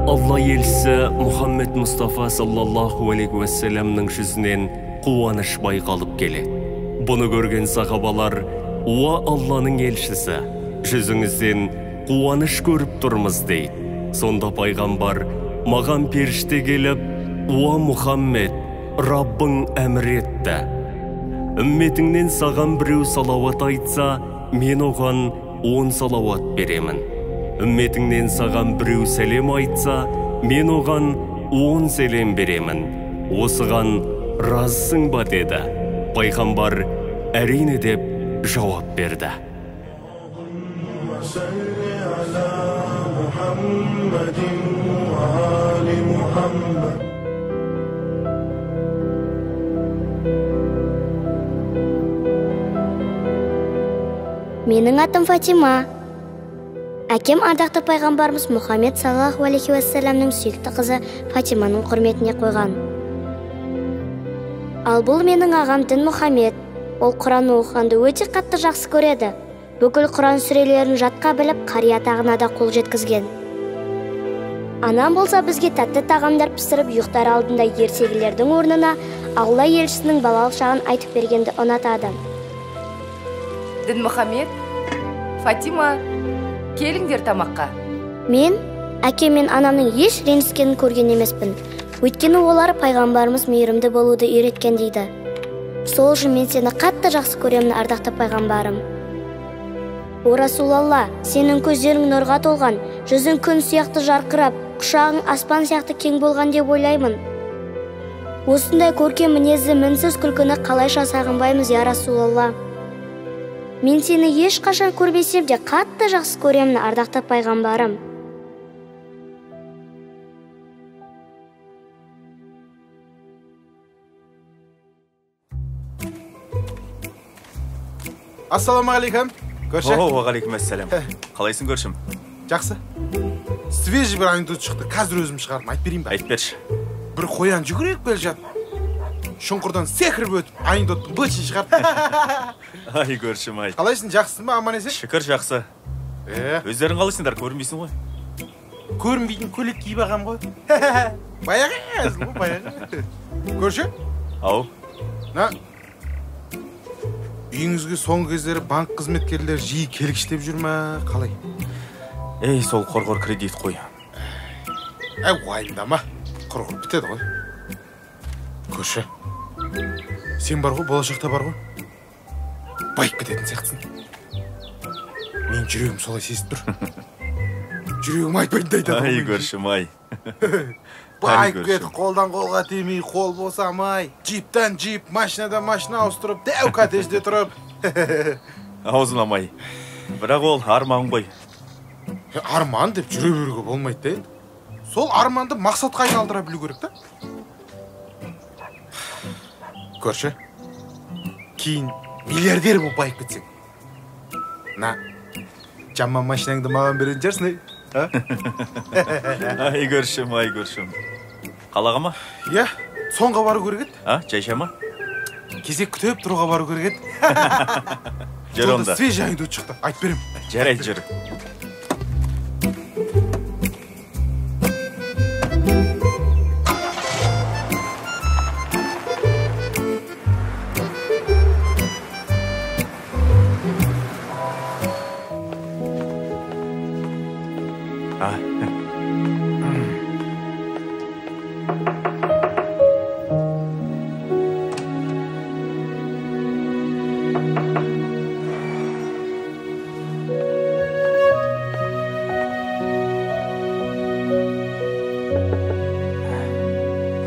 Алла елшісі Мұхаммед Мұстафа саллаллаху алейхи уассаламның жүзінен қуаныш байқалып келеді. Бұны көрген сахабалар: «Уа Алланың елшісі, жүзіңізден қуаныш көріп тұрмыз» дейді. Сонда пайғамбар маған періште келіп: «Уа Мұхаммед, Раббың әмір етті. Үмметіңнен саған біреу салауат айтса, мен оған 10 салауат беремін. Үмметіңнен саған біреу сәлем айтса, мен оған 10 сәлем беремін. Осыған разысың ба?» деді. Пайғамбар әрине деп жауап берді. Менің атым Фатима. Әкем ардақты пайғамбарымыз Мұхаммед саллаллаху алейхи уассаламның сүйікті қызы Фатиманың құрметіне қойған. Ал бұл менің ағам Дін Мұхаммед. Ол Құран оқығанды өте қатты жақсы көреді. Бүкіл Құран сүрелерін жатқа біліп, қария атағына да қол жеткізген. Анам болса бізге тәтті тағамдар пісіріп, ұйықтар алдында ертегілердің орнына Алла елшісінің балалық шағын айтып бергенді ұнатады. Дін Мұхаммед, Фатима, келіңдер тамаққа. Мен әкем мен анамның еш ренжіскенін көрген емеспін. Өйткені олар пайғамбарымыз мейірімді болуды үйреткен дейді. Сол үшін мен сені қатты жақсы көремін, ардақты пайғамбарым. О Расулалла, сенің көздерің нұрға толған, жүзің күн сияқты жарқырап, құшағың аспан сияқты кең болған деп ойлаймын. Осындай көркем мінезді мінсіз күлкіні қалайша сағынбаймыз, я Расулалла. Мен сені ешқашан көрмесем де қатты жақсы көремін, ардақты пайғамбарым. Ассаламағалейкум. Көрші? Уағалейкум ассалам. Қалайсың көршім? Жақсы. Свежий бір анекдот шықты. Қазір өзім шығарым. Айтып берейін ба? Айтып берші. Бір қоян жүгіріп келе жатып, шұңқырдан секіріп өтіп, анекдоттың бытшын шығарды. Ай көршім, ай. Қалайсың, жақсың ба, аман есен? Шүкір, жақсы. Өздерің қалайсыңдар, көрінбейсің ғой? Көрінбейтін көйлек киіп ағам ғой. Баяғы әзіл ғой, баяғы. Көрші? Ау. Үйіңізге соңғы кездері банк қызметкерлер жиі келгіштеп жүр ма, қалай? Ей, сол қорғыр кредит қой. Уайымдама, құрғыр бітеді ғой. Көрші, сен бар ғой, болашақта бар ғой. Байып кететін сияқтысың. Мен жүрегім солай сезіп тұр. Жүрегім айтпайды айтады. Ай көршім, ай. Байып кет, қолдан қолға тимей, қол босамай, джиптен джип, машинадан машина ауыстырып, дәу коттеджде тұрып. Аузыламай. Бірақ ол арман ғой. Арман деп жүре беруге болмайды да. Сол арманды мақсатқа айналдыра білу керек та. Көрші, кейін миллиардер болып байып кетсең. Жаман машинаңды маған беретін жерсің, Ай көршім, ай көршім. Қалаға ма? Иә, соңға бару керек еді. Жайша ма? Кезек күтіп тұруға бару керек еді. Жүр онда. Свежий анекдот шықты, айтып берем. Жарайды, жүр.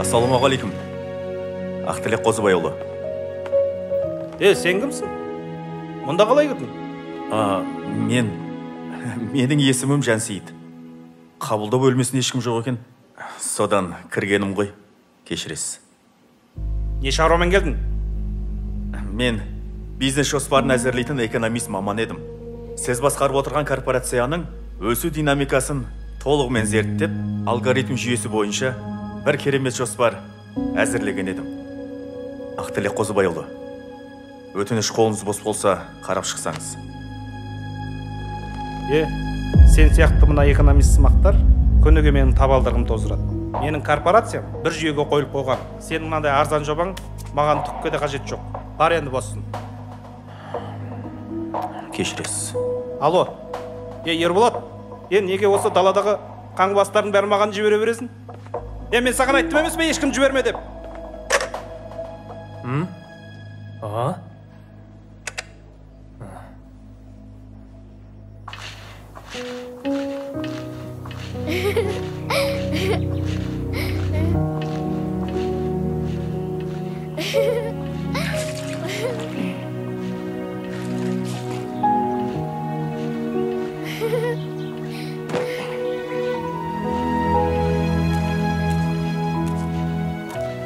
Ассалаумағалейкум. Ақтілек Қозыбайұлы. Сен кімсің? Мұнда қалай кірдің? Менің есімім Жансейіт. Қабылдау бөлмесінде ешкім жоқ екен. Содан кіргенім ғой. Кешіресіз. Не шаруамен келдің? Мен бизнес жоспарын әзірлейтін экономист маман едім. Сіз басқарып отырған корпорацияның өсу динамикасын толығымен зерттеп, алгоритм жүйесі бойынша бір керемет жоспар әзірлеген едім. Ақтілек Қозыбайұлы, өтініш қолыңыз бос болса, қарап шықсаңыз. Сен сияқты мына экономист сымақтар күніге менің табалдырығым тоздырады. Менің корпорациям бір жүйеге қойылып қойған. Сенің мынандай арзан жобаң маған түкке де қажет жоқ. Бар енді боссын. Кешіресіз. Алло, Ерболат, неге осы даладағы қаңғыбастардың бәрін маған жібере бересің? Мен саған айттым емес пе ешкім жіберме деп? А?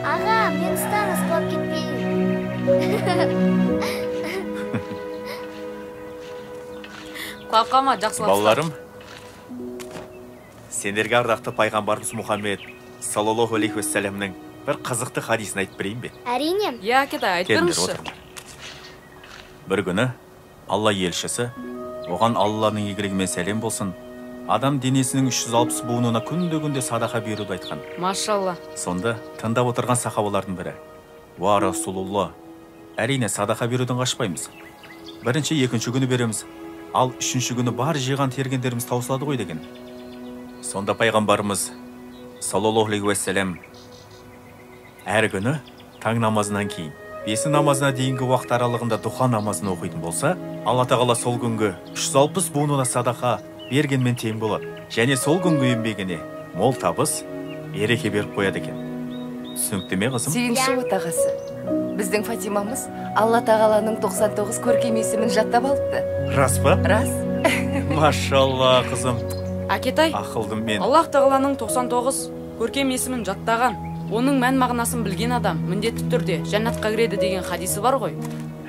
Аға, мен ұстаңыз, құлап кетпейін. Қалқама, жақсылап. Балаларым, сендерге ардақты пайғамбарымыз Мұхаммед саллаллаху алейхи уассаламның бір қызықты хадисін айтып берейін бе? Әрине. Я, Акетай, айтып Келіңдер, беріңізші. отырыңдар. Бір күні Алла елшісі, оған Алланың игілігімен сәлем болсын, адам денесінің 360 буынына күнде садақа беруді айтқан. Машалла. Сонда тыңдап отырған сахабалардың бірі: "Уа Расулулла, әрине садақа беруден қашпаймыз. Бірінші, екінші күні береміз, ал үшінші күні бар жиған тергендеріміз таусылады ғой" деген. Сонда пайғамбарымыз саллаллаху алейхи уассалам әр күні таң намазынан кейін 5 намазына дейінгі уақыт аралығында дұға намазын оқитын болса, Алла тағала сол күнгі 360 буынына садақа бергенмен тең болады. Және сол күнгі еңбегіне мол табыс, береке беріп қояды екен. Түсінікті ме қызым? Сегізінші отағасы. Біздің Фатимамыз Алла тағаланың 99 көркем есімін жаттап алыпты. Рас па? Рас. Машалла қызым. Акетай, Ақылдым мен. Аллах тағаланың 99 көркем есімін жаттаған, оның мән мағынасын білген адам міндетті түрде жәннатқа кіреді деген хадисі бар ғой.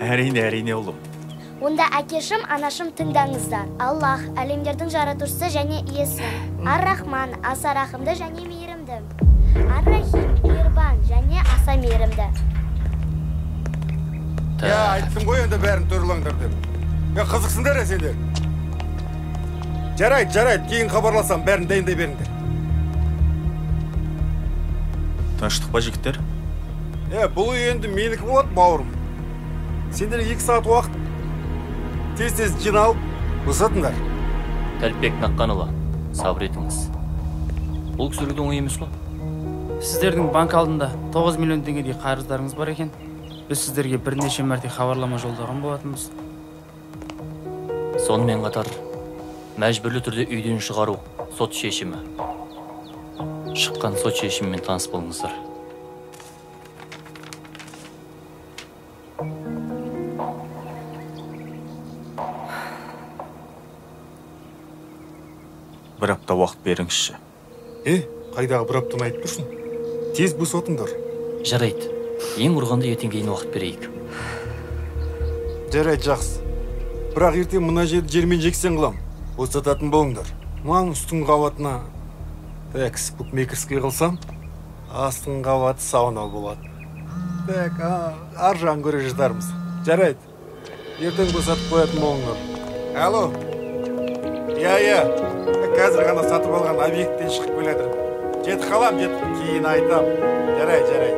Әрине ұлым. Онда әкешім, анашым тыңдаңыздар. Аллах, әлемдердің жаратушысы және иесі. Ар-Рахман, аса рахымды және мейірімді. Ар-Рахим, мейірбан және аса мейірімді. Айттым ғой енді бәрін төрлаңдар деп. Қызықсыңдар сендер. Жарайды, кейін хабарласам, бәрін дайындай беріңдер. Тыныштық па жігіттер? Бұл енді менікі болады, бауырым. Сендер 2 сағат уақыт тез жиналып ұзатыңдар. Тәліпбек Наққанұлы, сабыр етіңіз. Бұл кісілердің оңай емес қой. Сіздердің банк алдында 9 миллион теңгедей қарыздарыңыз бар екен. Біз сіздерге бірнеше мәрте хабарлама жолдаған болатынбыз. Сонымен қатар мәжбүрлі түрде үйден шығару сот шешімі. Шыққан сот шешімімен таныс болыңыздар. Бір апта уақыт беріңізші. Қайдағы бір аптаны айтып тұрсың? Тез босатыңдар. Жарайды. Ең ұрғанда ертең кейін уақыт берейік. Жарайды, жақсы. Бірақ ертең мына жерді жермен жексен қылам. Босататын болыңдар. Мынаның үстің қабатына букмекерский қылсам, астың қабаты сауна болады. Ар жағын көре жатармыз. Жарайды. Ертең босатып қоятын болыңдар. Алло. Қазір ғана сатып алған объекттен шығып келедім. Жетіп қалам, кейін айтам. Жарайды.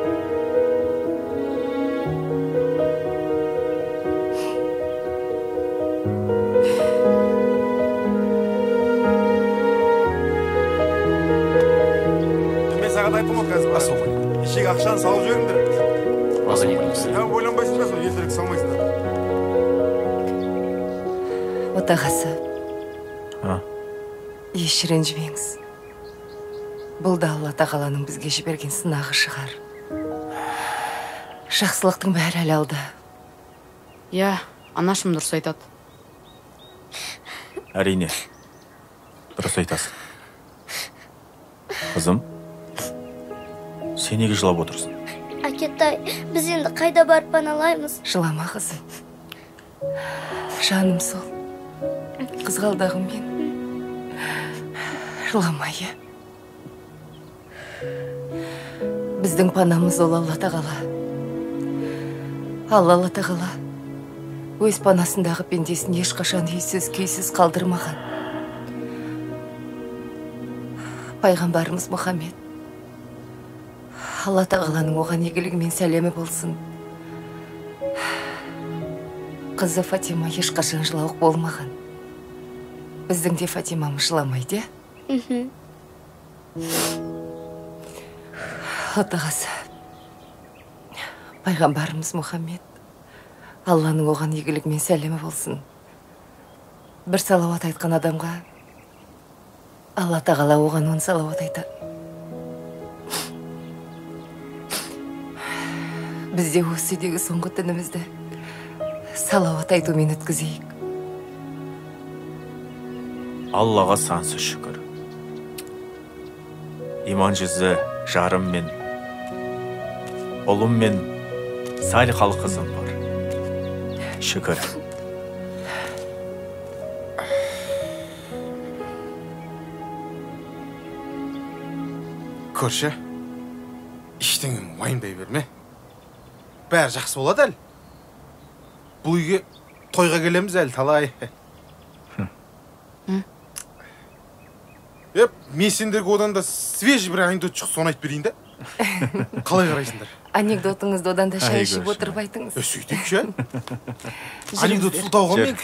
Мен саған айтым ғой қазір. Ешек ақшаны салып жіберіңдер. Ойланбайсың ба, сол елдерге салмайсыңдар. Отағасы. Еш ренжімеңіз. Бұл да Алла тағаланың бізге жіберген сынағы шығар. Жақсылықтың бәрі әлалда. Я, анашым дұрыс айтады. Әрине, дұрыс айтасың. Қызым, сен неге жылап отырсың? Акетай, біз енді қайда барып паналаймыз? Жылама қызым. Жаным сол. Қызғалдағым мен. Жыламайы. Біздің панамыз ол Алла тағала. Алла тағала өз панасындағы пендесін ешқашан үйсіз күйсіз қалдырмаған. пайғамбарымыз Мұхаммед, Алла тағаланың оған игілігімен сәлемі болсын. Қызы Фатима ешқашан жылауық болмаған. Біздің де Фатимамыз жыламайды, Отағасы, пайғамбарымыз Мұхаммед, Алланың оған игілігімен сәлемі болсын. Бір салауат айтқан адамға Алла тағала оған 10 салауат айтады. Бізде осы үйдегі соңғы түнімізді салауат айтумен өткізейік. Аллаға сансыз шүкір. Иман жүзі жарым мен, ұлым мен салихалы қызым бар. Шүкір. Көрші, іштеңін уайымдай берме. Бәрі жақсы болады әлі. Бұл үйге тойға келеміз әлі талай. Мен сендерге одан да свежий бір анекдот шық, соны айтып берейін да. Қалай қарайсыңдар? Анекдотыңызды одан да шай ішіп отырып айтыңыз. Сөйтейік ше. Анекдот сылтауға мен.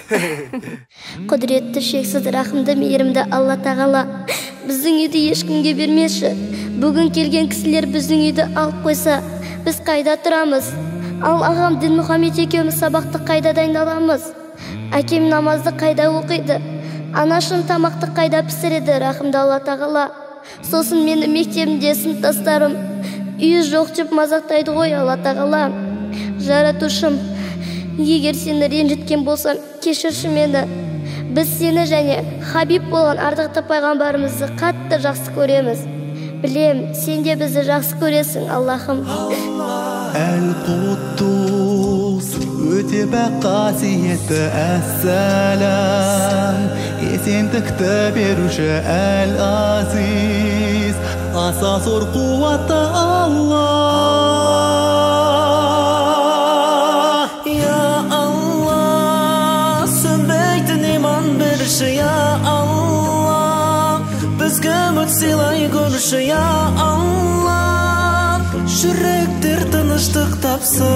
Құдіретті, шексіз, рахымды, мейірімді Алла тағала біздің үйді ешкімге бермеші. Бүгін келген кісілер біздің үйді алып қойса, біз қайда тұрамыз? Ал ағам Дін Мұхаммед екеуміз сабақты қайда дайындаламыз? Әкем намазды қайда оқиды? Анашым тамақты қайда пісіреді, рахымды Алла тағала? Сосын мені мектебімде сыныптастарым үйі жоқ деп мазақтайды ғой, Алла тағала. Жаратушым, егер сені ренжіткен болсам, кешірші мені. Біз сені және Хабиб болған ардақты пайғамбарымызды қатты жақсы көреміз. Білем, сен де бізді жақсы көресің, Аллахым. Әл-Құттус, өте бақ қасиетті әссәләм, есендікті беруші Әл-Азиз, аса зор қуатты Аллах. Я Аллах, сөнбейтін иман берші, я Аллах, бізге үміт сыйлай көрші, я Аллах, жүректер тыныштық тапсын.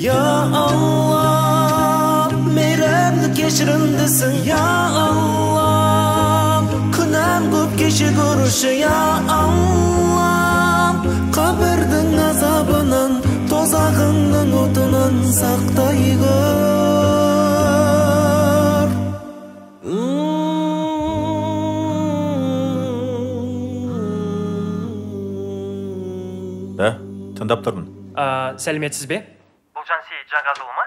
Я Аллах, мейрәмді кешірімдісің, я Аллах, күнәм көп кеші көруші, я Аллах, қабірдің азабынан, тозағыңның отынан сақтай көр. Тыңдап тұрмын. Сәлеметсіз бе? Бұл Жан Сейіт Жаңғазұлы ма?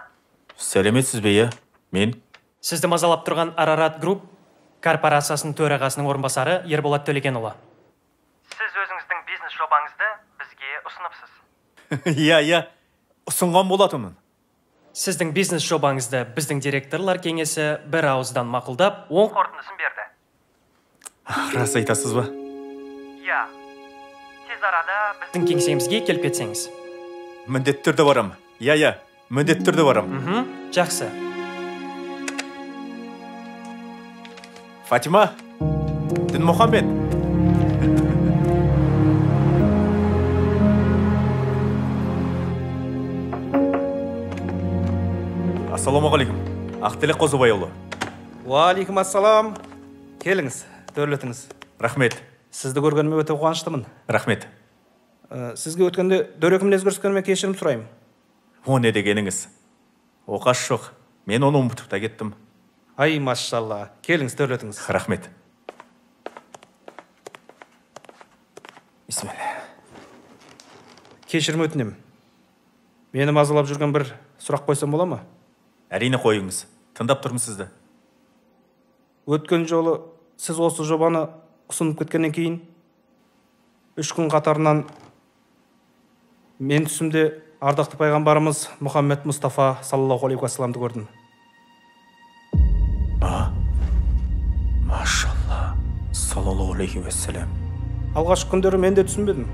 Сәлеметсіз бе, е? Мен? Сізді мазалап тұрған Арарат Групп корпорациясының төрағасының орынбасары Ерболат Төлегенұлы. Сіз өзіңіздің бизнес жобаңызды бізге ұсыныпсыз. Иә, ұсынған болатынмын. Сіздің бизнес жобаңызды біздің директорлар кеңесі бір ауыздан мақұлдап, оң қорытындысын берді. Рас айтасыз ба? Иә. Тез арада біздің кеңсемізге келіп кетсеңіз. Міндетті түрде барам. Иә, міндетті түрде барам. Жақсы. Фатима, Дін Мұхаммед. Ассаламағалейкум. Ақтілек Қозыбайұлы. Уалейкум ассалам. Келіңіз, төрлетіңіз. Рахмет. Сізді көргеніме өте қуаныштымын. Рахмет. Сізге өткенде дөрекі өзгеріскеніме кешірім сұраймын. О, не дегеніңіз? Оқаш жоқ. Мен оны ұмытып та кеттім. Ай, машалла. Келіңіз, төрлетіңіз. Рахмет. Бисмилля. Кешірім өтінем. Мені мазалап жүрген бір сұрақ қойсам бола ма? Әрине қойыңыз. Тыңдап тұрмын сізді. Өткен жолы сіз осы жобаны ұсынып кеткеннен кейін 3 күн қатарынан мен түсімде ардақты пайғамбарымыз Мұхаммед Мұстафа саллаллаху алейхи уассаламды көрдім. Машалла, саллаллаху алейхи уассалам. Алғашқы күндері мен де түсінбедім.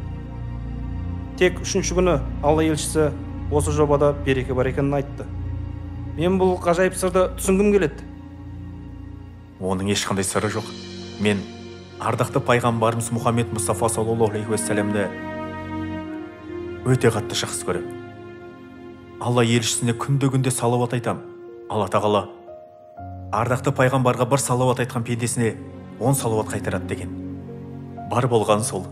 Тек 3-ші күні Алла елшісі осы жобада береке бар екенін айтты. Мен бұл ғажайып сырды түсінгім келеді. Оның ешқандай сыры жоқ. Мен ардақты пайғамбарымыз Мұхаммед Мұстафа саллаллаху алейхи уассаламды өте қатты жақсы көремін. Алла елшісіне күнде салауат айтам. Алла тағала ардақты пайғамбарға бір салауат айтқан пендесіне 10 салауат қайтарады деген. Бар болған сол.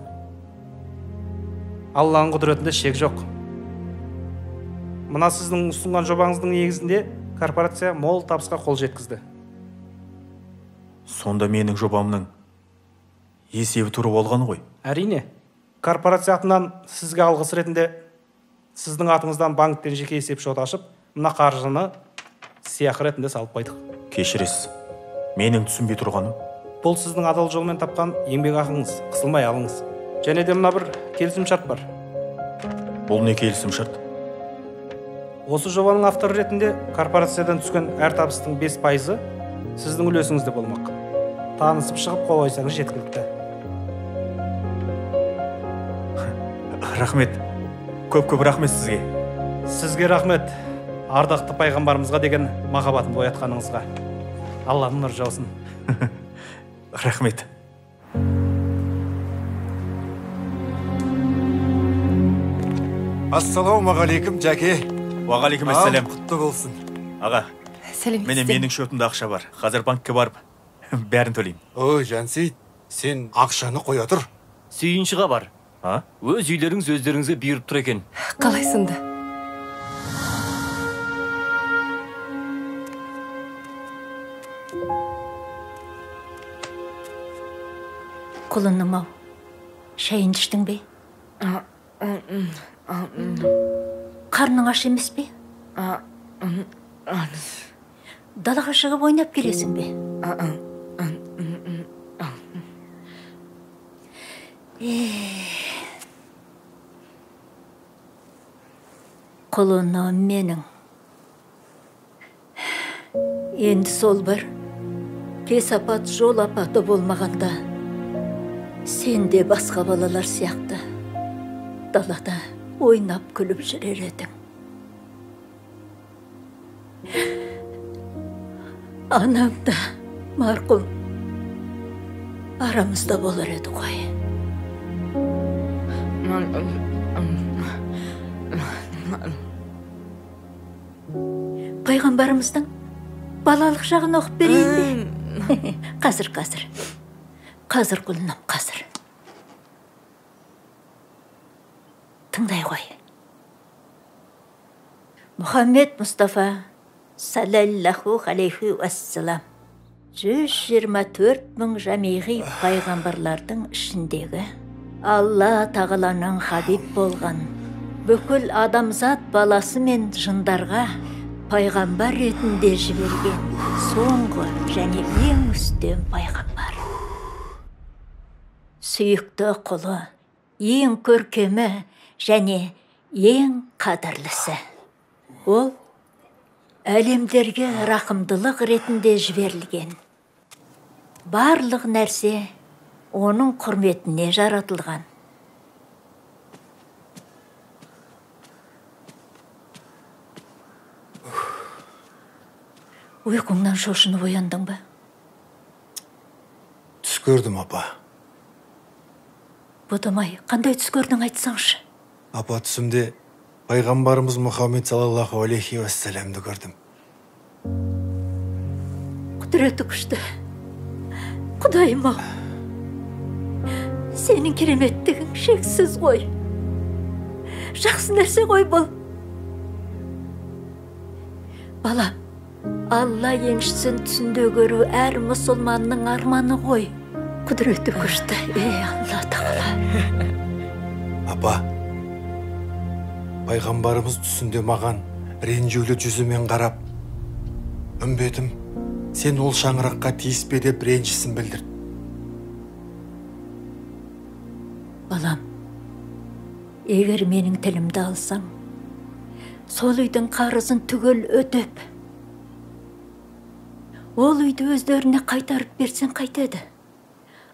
Алланың құдіретінде шек жоқ. Мына сіздің ұсынған жобаңыздың негізінде корпорация мол табысқа қол жеткізді. Сонда менің жобамның есебі туры болған ғой. Әрине, корпорация атынан сізге алғыс ретінде сіздің атыңыздан банктен жеке есеп шот ашып, мына қаржыны сыйақы ретінде салып қойдық. Кешіресіз, менің түсінбей тұрғаным. Бұл сіздің адал жолмен тапқан еңбек ақыңыз, қысылмай алыңыз. Және де мына бір келісім шарт бар. Бұл не келісім шарт? Осы жобаның авторы ретінде корпорациядан түскен әр табыстың 5% сіздің үлесіңізде болмақ. Танысып шығып қол қойсаңыз жеткілікті. Рахмет. Көп рахмет сізге. Сізге рахмет. Ардақты пайғамбарымызға деген махаббатымды оятқаныңызға. Алланың нұры жаусын. Рахмет. Ассалаумағалейкум, Жәке. Уағалейкум ассалам. Құтты болсын. Аға, менің шотымда ақша бар. Қазір банкке барып, бәрін төлеймін. Ой, Жансейіт, сен ақшаны қоя тұр. Сүйіншіға бар. Өз үйлеріңіз өздеріңізге беріп тұр екен. Қалайсыңды? Құлыным ау, шайын іштің бе? Қарның аш емес пе? Далаға шығып ойнап келесің бе? Құлыным менің. Енді сол бір кесапат жол апаты болмағанда сен де басқа балалар сияқты далада ойнап күліп жүрер едің. Анам да марқұм арамызда болар еді ғой. Пайғамбарымыздың балалық жағын оқып берейін бе? Қазір. Қазір құлыным, қазір. Тыңдай ғой. Мұхаммед Мұстафа саллаллаху алейхи уассалам 124 мың жамиғи пайғамбарлардың ішіндегі Алла тағаланың хабиб болған бүкіл адамзат баласы мен жындарға пайғамбар ретінде жіберген соңғы және ең үстем пайғамбар. Сүйікті құлы, ең көркемі және ең қадірлісі. Ол әлемдерге рақымдылық ретінде жіберілген. Барлық нәрсе оның құрметіне жаратылған. Ұйқыңнан шошынып ояндың ба? Түс көрдім, апа. Бұдымай, қандай түс көрдің айтсаңшы? Апа, түсімде пайғамбарымыз Мұхаммед саллаллаху алейхи уассаламды көрдім. Құдіреті күшті. Құдайым ау. Сенің кереметтігің шексіз ғой. Жақсы нәрсе ғой бұл. Балам, Алла еншісін түсінде көру әр мұсылманның арманы ғой. Құдіреті күшті. Алла тағала. Апа, пайғамбарымыз түсінде маған ренжулі жүзімен қарап, үмбетім, сен ол шаңыраққа тиіспе деп ренжісін білдірді. Балам, егер менің тілімді алсаң, сол үйдің қарызын түгел өтеп, ол үйді өздеріне қайтарып берсең қайтеді.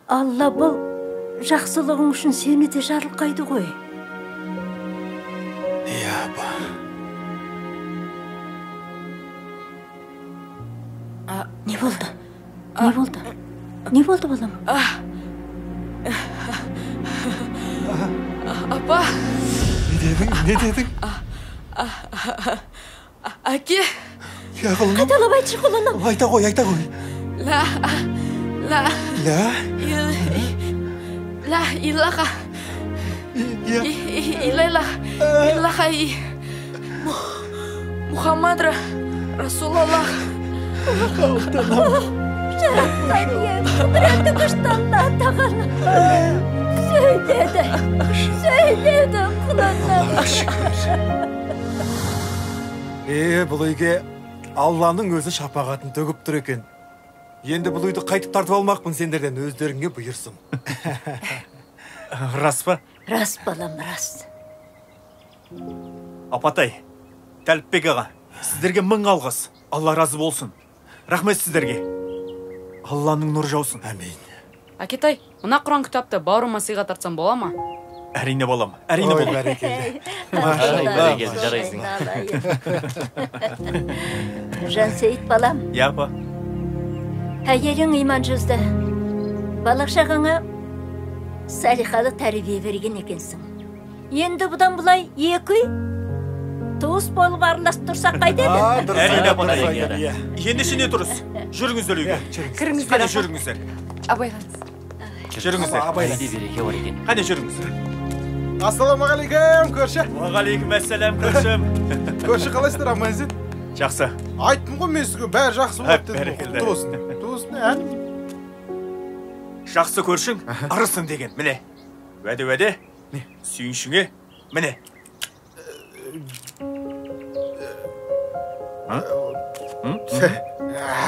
Алла бұл жақсылығың үшін сені де жарылқайды ғой. Апа. Не болды? Не болды? Не болды, балам? Апа. Не дедің? Әке. Қайталап айтшы, құлыным. Айта қой. Ла илаха. Илаха Мұхаммад Расулаллах. Құдіреті күшталла тағала. Сөйледі, құлыным. Бұл үйге Алланың өзі шапағатын төгіп тұр екен. Енді бұл үйді қайтып тартып алмақпын сендерден, өздеріңе бұйырсын. Рас па? Рас, балам, рас. Апатай, Тәліпбек аға, сіздерге мың алғыс. Алла разы болсын. Рахмет сіздерге. Алланың нұры жаусын. Әмин. Әкетай, мына Құран кітапты бауырыма сыйға тартсам бола ма? Әрине балам, әрине Ой, балам. бәрекелді. Жарайсың. Жансейіт, балам. Я, апа. Әйелің иман жүзді. Балақ шағаңа салихалы тәрбие берген екенсің. Енді бұдан бұлай екі туыс болып араласып тұрсақ қайтеді? Әрине апатай. Ендеше не тұрыс? Жүріңіздер үйге. Кіріңіздер, Қане апа. жүріңіздер. Абайлаңыз. Жүріңіздер. Қане жүріңіздер. Ассаламағалейкум, көрші. Уағалейкум әссәләм, көршім. Көрші қалайсыздар, аман-есен? Жақсы. Айттым ғой мен сізге, бәрі жақсы болады дедім. Бәрекелді. Тусын, Жақсы көршің, арысың деген, міне. Уәде, сүйіншіңе, міне.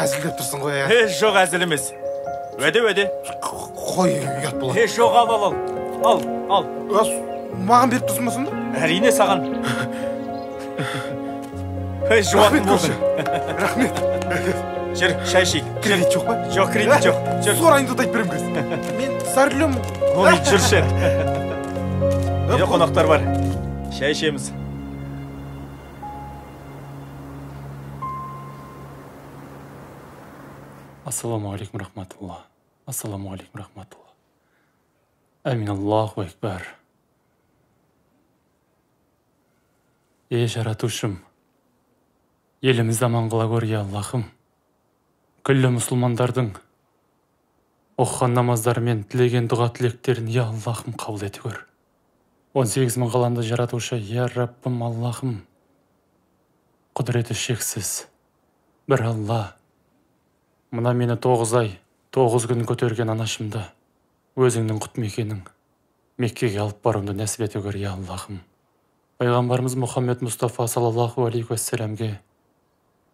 Әзілдеп тұрсың ғой, Жоқ әзіл емес. Уәде. Қой, ұят болады. Жоқ, ал. Маған беріп тұрсың ба сонда? Әрине саған. Жуатын болсын. Рахмет. Жүр, шай ішейік. Кредит жоқ па? Жоқ, кредит жоқ. Сорайынды да айтып берем кез. Мен сарылым. Ой, жүрші. Үйде қонақтар бар. Шай ішеміз. Ассаламуалейкум рахматулла. Ассаламуалейкум рахматулла. Әмин Аллаху Акбар. Жаратушым, елімізді аман қыла көр, я Аллахым. Күллі мұсылмандардың оқыған намаздары мен тілеген дұға тілектерін, я Аллахым, қабыл еті көр. 18 мың қаламды жаратушы, я Раббым Аллахым. Құдіреті шексіз. Бір Алла. Мына мені 9 ай, 9 күн көтерген анашымды, өзіңнің құт мекенің, Меккеге алып баруымды нәсіп ете көр, я Аллахым. Пайғамбарымыз Мұхаммед Мұстафа саллаллаху алейхи уассаламге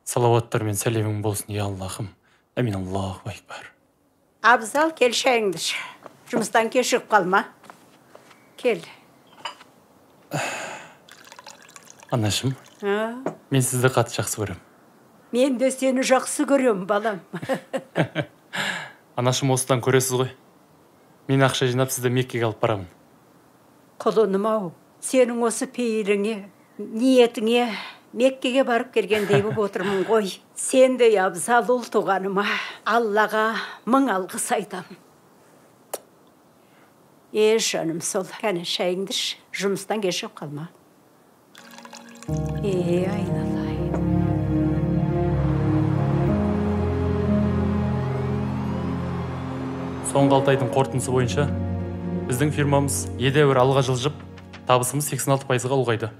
салауаттар мен сәлемің болсын, я Аллахым. Әмин Аллаху Акбар. Абзал, кел шайыңды іш. Жұмыстан кешігіп қалма. Кел. Анашым, мен сізді қатты жақсы көрем. Мен де сені жақсы көрем, балам. Анашым, осыдан көресіз ғой. Мен ақша жинап сізді Меккеге алып барамын. Құлыным ау, сенің осы пейіліңе, ниетіңе Меккеге барып келгендей болып отырмын ғой. Сендей абзал ұл туғаныма Аллаға мың алғыс айтам. Жаным сол, кәне шайыңды іш, жұмыстан кешігіп қалма. Айналай. Соңғы 6 айдың қорытындысы бойынша біздің фирмамыз едәуір алға жылжып, табысымыз 86%-ға ұлғайды.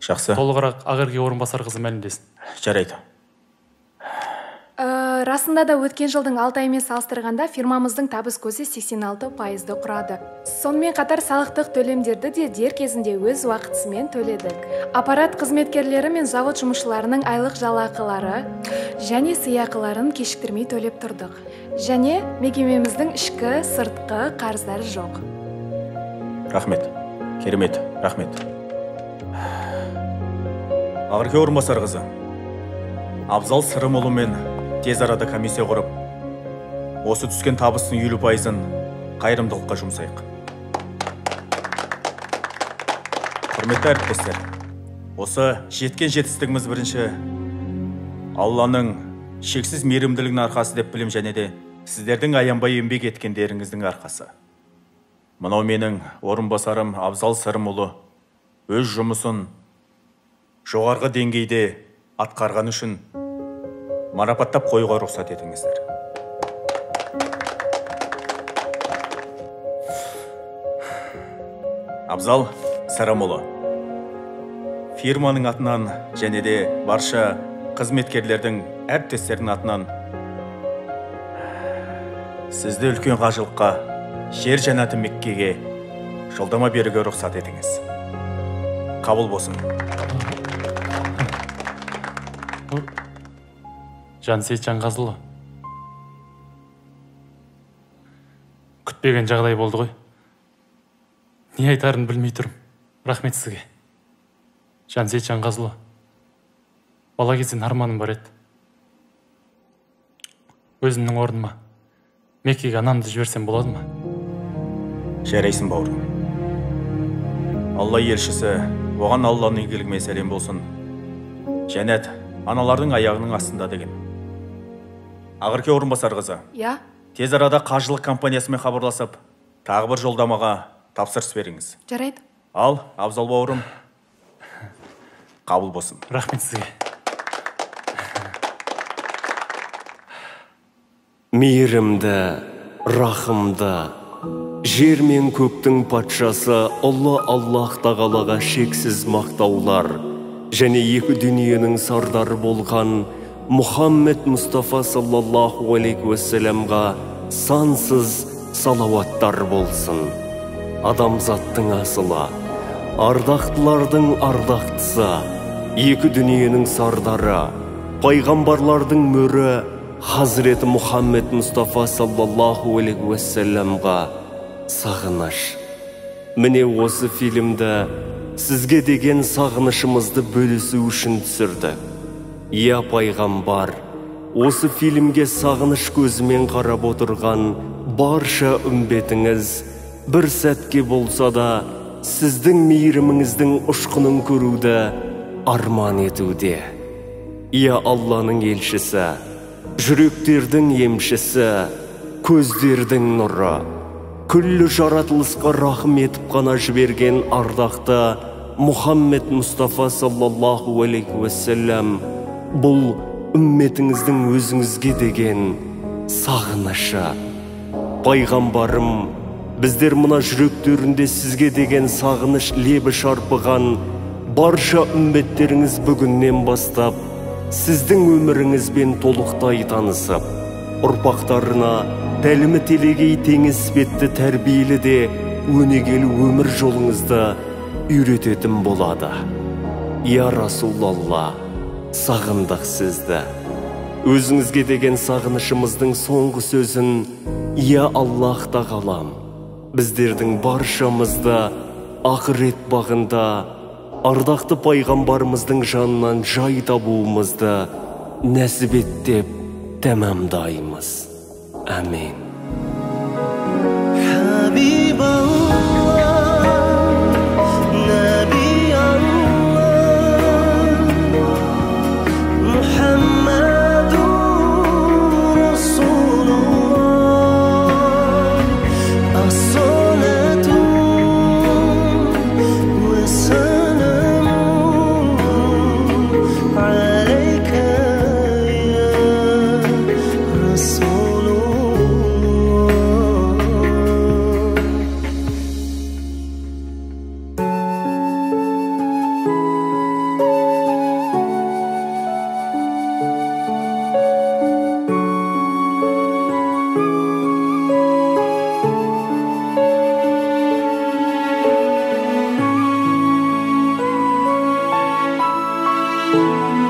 Жақсы. Толығырақ Ақерке орынбасар қызы мәлімдесін. Жарайды. Расында да өткен жылдың 6 айымен салыстырғанда фирмамыздың табыс көзі 86%-ды құрады. Сонымен қатар салықтық төлемдерді де дер кезінде өз уақытысымен төледік. Аппарат қызметкерлері мен завод жұмысшыларының айлық жалақылары және сыйақыларын кешіктірмей төлеп тұрдық. Және мекемеміздің ішкі, сыртқы қарыздары жоқ. Рахмет. Керемет. Рахмет. Ақерке орынбасар қызы. Абзал Сырымұлымен тез арада комиссия құрып, осы түскен табыстың 50%-ын қайырымдылыққа жұмсайық. Құрметті әріптестер, осы жеткен жетістігіміз бірінші Алланың шексіз мейірімділігінің арқасы деп білем, және де сіздердің аянбай еңбек еткендеріңіздің арқасы. Мынау менің орынбасарым Абзал Сырымұлы өз жұмысын жоғарғы деңгейде атқарған үшін марапаттап қоюға рұқсат етіңіздер. Абзал Сырымұлы, фирманың атынан және де барша қызметкерлердің әріптестердің атынан сізді үлкен қажылыққа, жер жәннаты Меккеге жолдама беруге рұқсат етіңіз. Қабыл болсын. Жансейіт Жанғазылы, күтпеген жағдай болды ғой. Не айтарын білмей тұрмын. Рахмет сізге. Жансейіт Жанғазылы, бала кезден арманым бар еді. Өзімнің орныма Меккеге анамды жіберсем болады ма? Жарайсың, бауырым. Алла елшісі, оған Алланың игілігімен сәлем болсын. Жәннат аналардың аяғының астында деген. Ақырке орынбасар қызы. Я? Тез арада қажылық компаниясымен хабарласып, тағы бір жолдамаға тапсырыс беріңіз. Жарайды. Ал, Абзал бауырым, қабыл болсын. Рахмет сізге. Мейірімді, рахымды, жер мен көктің патшасы ұлы Аллах тағалаға шексіз мақтаулар және екі дүниенің сардары болған Мұхаммед Мұстафа саллаллаху алейхи уассаламға сансыз салауаттар болсын. Адамзаттың асылы, ардақтылардың ардақтысы, екі дүниенің сардары, пайғамбарлардың мөрі Хазіреті Мұхаммед Мұстафа саллаллаху алейхи уассаламға сағыныш. Міне осы фильмді сізге деген сағынышымызды бөлісу үшін түсірді. Я пайғамбар, осы фильмге сағыныш көзімен қарап отырған барша үмбетіңіз бір сәтке болса да сіздің мейіріміңіздің ұшқынын көруді арман етуде. Я Алланың елшісі, жүректердің емшісі, көздердің нұры, күллі жаратылысқа рахым етіп қана жіберген ардақты Мұхаммед Мұстафа саллаллаху алейхи уассалам бұл үмметіңіздің өзіңізге деген сағынышы. Пайғамбарым, біздер мына жүректерінде сізге деген сағыныш лебі шарпыған барша үмметтеріңіз бүгіннен бастап сіздің өміріңізбен толықтай танысып, ұрпақтарына тәлімі телегей теңіз іспетті тәрбиелі де өнегелі өмір жолыңызды үйрететін болады. Я Расулалла, сағындық сізді. Өзіңізге деген сағынышымыздың соңғы сөзін Я Аллах тағалам, біздердің баршамызды ақырет бағында ардақты пайғамбарымыздың жанынан жай табуымызды нәсіп ет деп тәмамдаймыз. Әмин. Thank you.